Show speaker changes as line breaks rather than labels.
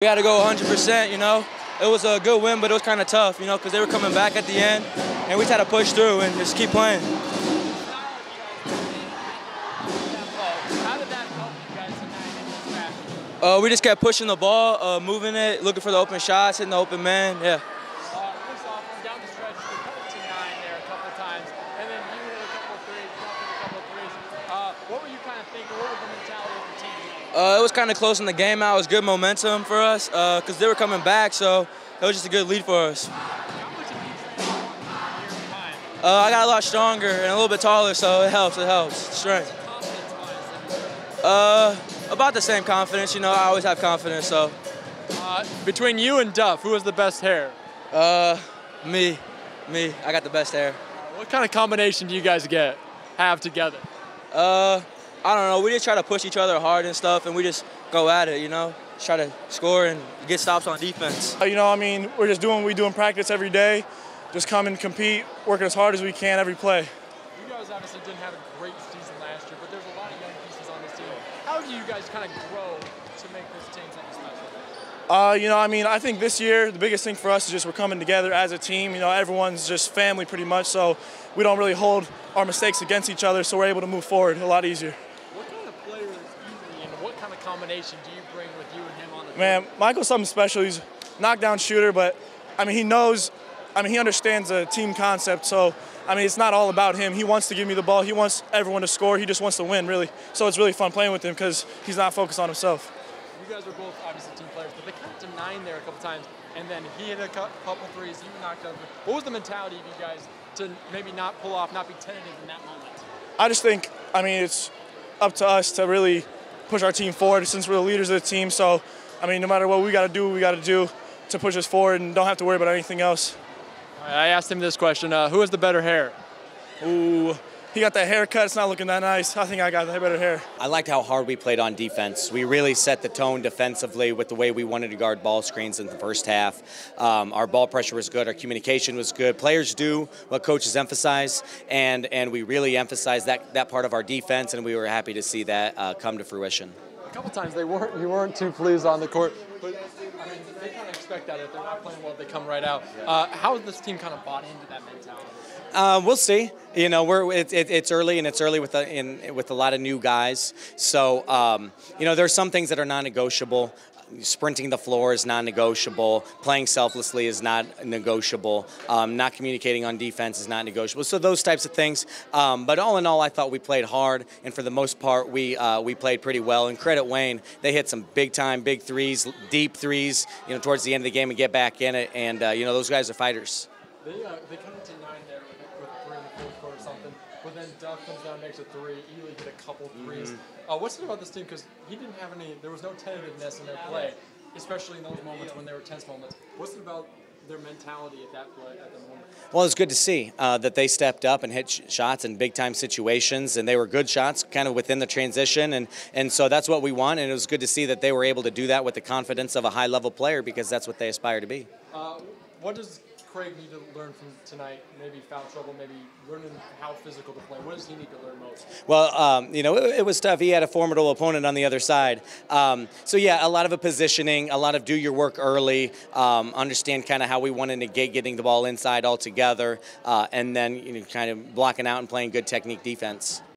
We had to go 100%, you know. It was a good win, but it was kind of tough, you know, because they were coming back at the end, and we just had to push through and just keep playing.
How did that help you guys tonight in this match?
We just kept pushing the ball, moving it, looking for the open shots, hitting the open man, yeah.
First off, down the stretch, we cut it to 9 there a couple of times, and then you hit a couple of threes, what were you kind of thinking? What was the mentality of the team?
It was kind of close in the game out. It was good momentum for us because they were coming back, so it was just a good lead for us.
How much have you trained on in your time?
I got a lot stronger and a little bit taller, so it helps, strength. About the same confidence, you know, I always have confidence, so.
Between you and Duff, who has the best hair?
Me, I got the best hair.
What kind of combination do you guys have together?
I don't know, we just try to push each other hard and stuff, and we just go at it, you know? Just try to score and get stops on defense.
You know, I mean, we're just doing what we do in practice every day. Just come and compete, working as hard as we can every play.
You guys obviously didn't have a great season last year, but there's a lot of young pieces on this team. How do you guys kind of grow to make this team something special?
You know, I mean, I think this year the biggest thing for us is just we're coming together as a team. You know, everyone's just family pretty much, so we don't really hold our mistakes against each other, so we're able to move forward a lot easier.
What kind of player is Eley, and what kind of combination do you bring with you and him on the team?
Man, Michael's something special. He's a knockdown shooter, but I mean, he understands the team concept, so I mean, it's not all about him. He wants to give me the ball. He wants everyone to score. He just wants to win, really. So it's really fun playing with him because he's not focused on himself.
You guys are both obviously team players, but they cut it to 9 there a couple times, and then he hit a couple threes, you knocked out. What was the mentality of you guys to maybe not pull off, not be tentative in that moment?
I just think, I mean, it's up to us to really push our team forward since we're the leaders of the team. So, I mean, no matter what we got to do to push us forward and don't have to worry about anything else.
I asked him this question, who has the better hair?
Ooh, he got that haircut. It's not looking that nice. I think I got the better hair.
I liked how hard we played on defense. We really set the tone defensively with the way we wanted to guard ball screens in the first half. Our ball pressure was good. Our communication was good. Players do what coaches emphasize, and we really emphasized that part of our defense, and we were happy to see that come to fruition.
A couple times you weren't too pleased on the court, but I mean, they kind of expect that if they're not playing well, they come right out. How has this team kind of bought into that mentality?
We'll see. You know, it's early, and it's early with a lot of new guys. So, you know, there's some things that are non-negotiable. Sprinting the floor is non-negotiable. Playing selflessly is not negotiable. Not communicating on defense is not negotiable. So those types of things. But all in all, I thought we played hard, and for the most part, we played pretty well. And credit Wayne, they hit some big-time, big threes, deep threes, you know, towards the end of the game and get back in it. And you know, those guys are fighters.
They come to 9 there with 3 in the fourth quarter or something, but then Duff comes down, makes a 3. Eley hit a couple threes. What's it about this team? Because he didn't have there was no tentativeness in their play, especially in those moments when they were tense moments. What's it about their mentality at that play at the moment?
Well, it's good to see that they stepped up and hit shots in big-time situations, and they were good shots kind of within the transition, and so that's what we want, and it was good to see that they were able to do that with the confidence of a high-level player because that's what they aspire to be.
What does Craig need to learn from tonight? Maybe foul trouble, maybe learning how physical to play. What does he need to learn most?
Well, you know, it was tough. He had a formidable opponent on the other side. So, yeah, a lot of positioning, a lot of do your work early, understand kind of how we want to negate getting the ball inside altogether, and then, you know, kind of blocking out and playing good technique defense.